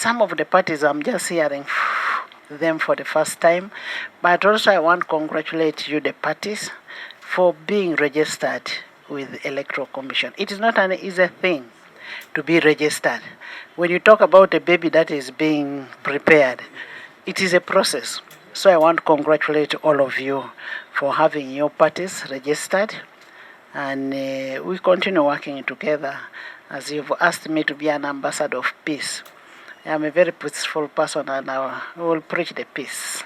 some of the parties I'm just hearing them for the first time, but also I want to congratulate you, the parties, for being registered with the Electoral Commission. It is not an easy thing to be registered. When you talk about a baby that is being prepared, it is a process. So I want to congratulate all of you for having your parties registered, and we continue working together as you've asked me to be an ambassador of peace. I am a very peaceful person, and I will preach the peace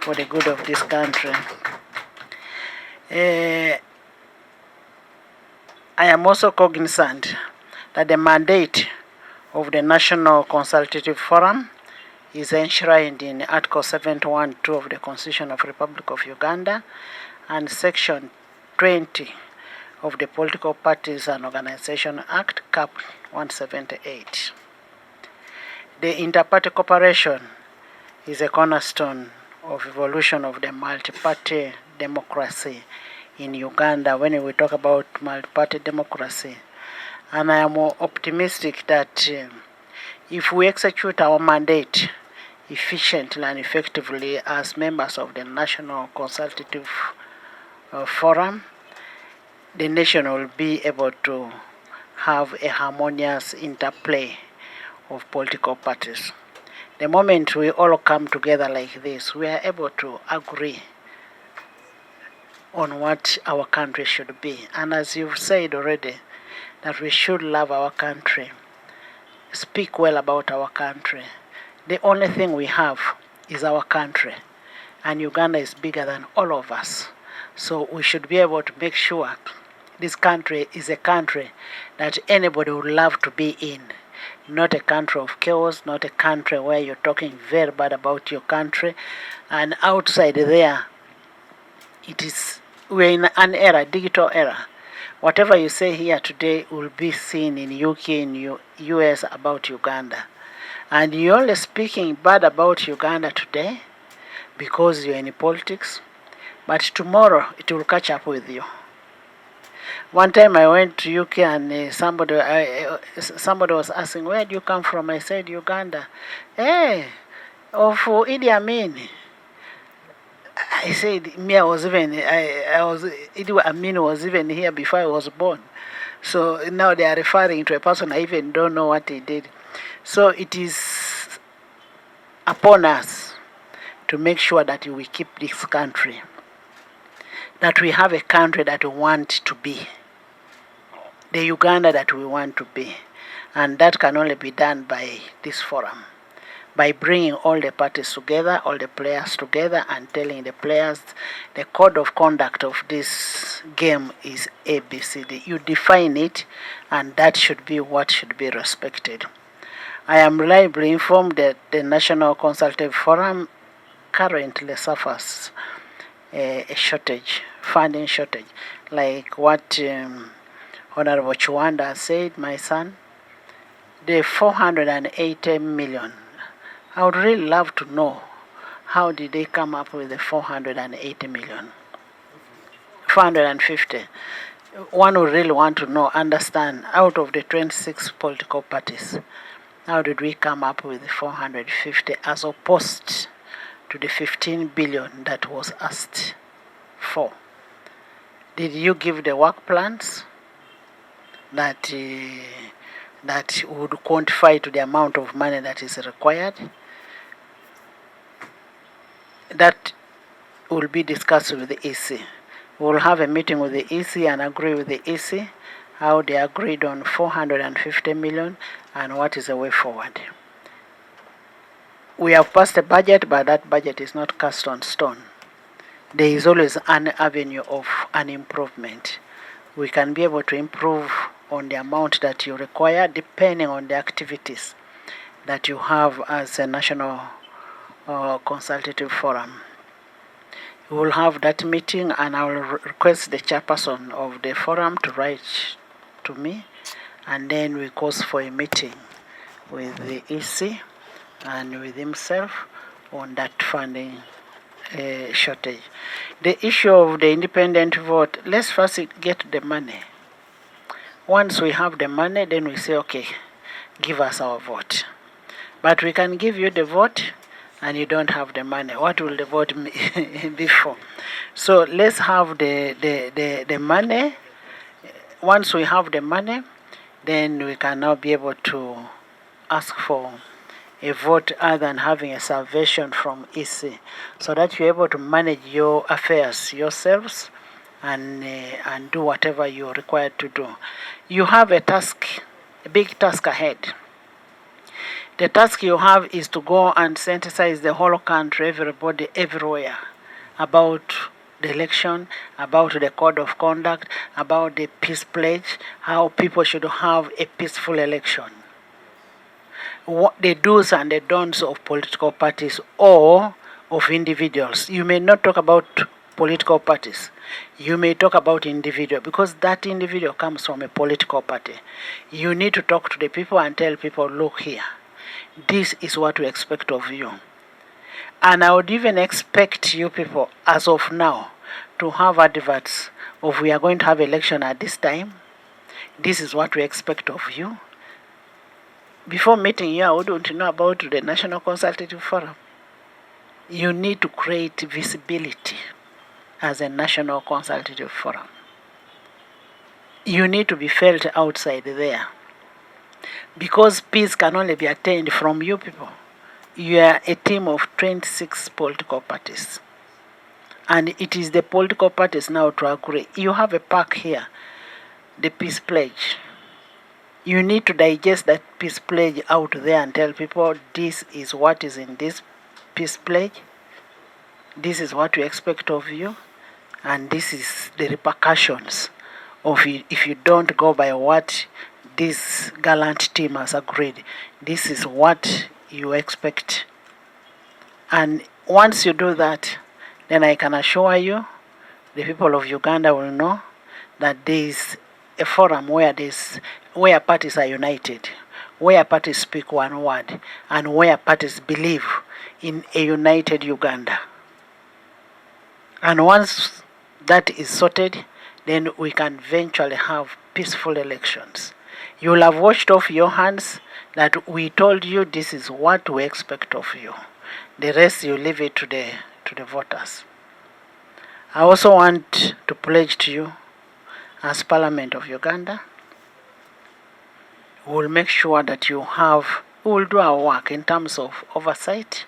for the good of this country. I am also cognizant that the mandate of the National Consultative Forum is enshrined in Article 712 of the Constitution of the Republic of Uganda and Section 20 of the Political Parties and Organization Act, Cap 178. The interparty cooperation is a cornerstone of evolution of the multi-party democracy in Uganda when we talk about multi-party democracy. And I am optimistic that if we execute our mandate efficiently and effectively as members of the National Consultative Forum, the nation will be able to have a harmonious interplay of political parties. The moment we all come together like this, we are able to agree on what our country should be. And as you've said already, that we should love our country, speak well about our country. The only thing we have is our country, and Uganda is bigger than all of us. So we should be able to make sure this country is a country that anybody would love to be in. Not a country of chaos, not a country where you're talking very bad about your country. And outside there, we're in an era, digital era. Whatever you say here today will be seen in UK, in US about Uganda. And you're only speaking bad about Uganda today because you're in politics, but tomorrow it will catch up with you. One time I went to UK and somebody was asking, where do you come from? I said, Uganda. Hey, for Idi Amin. I said, Idi Amin was even here before I was born. So now they are referring to a person I even don't know what he did. So it is upon us to make sure that we keep this country, that we have a country that we want to be, the Uganda that we want to be. And that can only be done by this forum, by bringing all the parties together, all the players together, and telling the players the code of conduct of this game is ABCD. You define it, and that should be what should be respected. I am reliably informed that the National Consultative Forum currently suffers a shortage, funding shortage, like what Honorable Chiwanda said, my son, the 480 million. I would really love to know how did they come up with the 480 million. 450. One would really want to know, understand, out of the 26 political parties, how did we come up with the 450 as opposed to the 15 billion that was asked for? Did you give the work plans that would quantify to the amount of money that is required? That will be discussed with the EC. We'll have a meeting with the EC and agree with the EC how they agreed on 450 million and what is the way forward. We have passed a budget, but that budget is not cast on stone. There is always an avenue of an improvement. We can be able to improve on the amount that you require depending on the activities that you have as a National Consultative Forum. We will have that meeting, and I will request the chairperson of the forum to write to me, and then we goes for a meeting with the EC and with himself on that funding shortage. The issue of the independent vote, let's first get the money. Once we have the money, then we say, okay, give us our vote. But we can give you the vote and you don't have the money. What will the vote be for? So let's have the money. Once we have the money, then we can now be able to ask for a vote other than having a salvation from EC, so that you're able to manage your affairs yourselves and do whatever you're required to do. You have a task, a big task ahead. The task you have is to go and sensitize the whole country, everybody, everywhere, about the election, about the code of conduct, about the peace pledge, how people should have a peaceful election. What the do's and the don'ts of political parties or of individuals. You may not talk about political parties. You may talk about individual, because that individual comes from a political party. You need to talk to the people and tell people, look here, this is what we expect of you. And I would even expect you people, as of now, to have adverts of we are going to have election at this time. This is what we expect of you. Before meeting you, I wouldn't know about the National Consultative Forum. You need to create visibility as a National Consultative Forum. You need to be felt outside there. Because peace can only be attained from you people. You are a team of 26 political parties. And it is the political parties now to agree. You have a pack here, the peace pledge. You need to digest that peace pledge out there and tell people this is what is in this peace pledge. This is what we expect of you. And this is the repercussions of it if you don't go by what this gallant team has agreed. This is what you expect. And once you do that, then I can assure you, the people of Uganda will know that there is a forum where parties are united, where parties speak one word, and where parties believe in a united Uganda. And once that is sorted, then we can eventually have peaceful elections. You will have washed off your hands that we told you this is what we expect of you. The rest you leave it to the voters. I also want to pledge to you, as Parliament of Uganda, we will make sure that we will do our work in terms of oversight,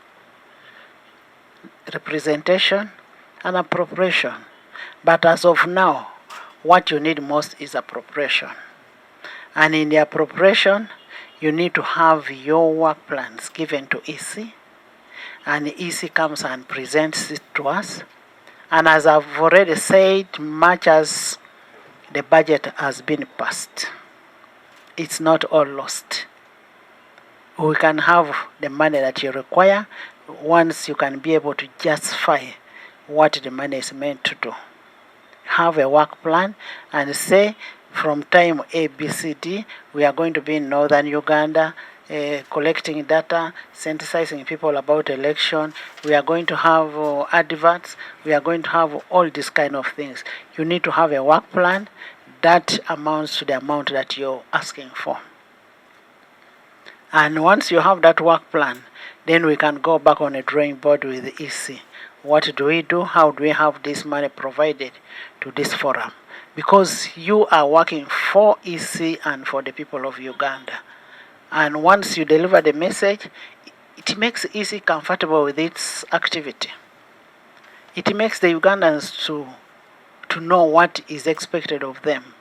representation, and appropriation. But as of now, what you need most is appropriation. And in the appropriation, you need to have your work plans given to EC, and EC comes and presents it to us. And as I've already said, much as the budget has been passed, it's not all lost. We can have the money that you require once you can be able to justify what the money is meant to do. Have a work plan and say, from time A, B, C, D, we are going to be in northern Uganda, collecting data, sensitizing people about election. We are going to have adverts. We are going to have all these kind of things. You need to have a work plan that amounts to the amount that you're asking for. And once you have that work plan, then we can go back on a drawing board with the EC. What do we do? How do we have this money provided to this forum? Because you are working for EC and for the people of Uganda. And once you deliver the message, it makes EC comfortable with its activity. It makes the Ugandans to know what is expected of them.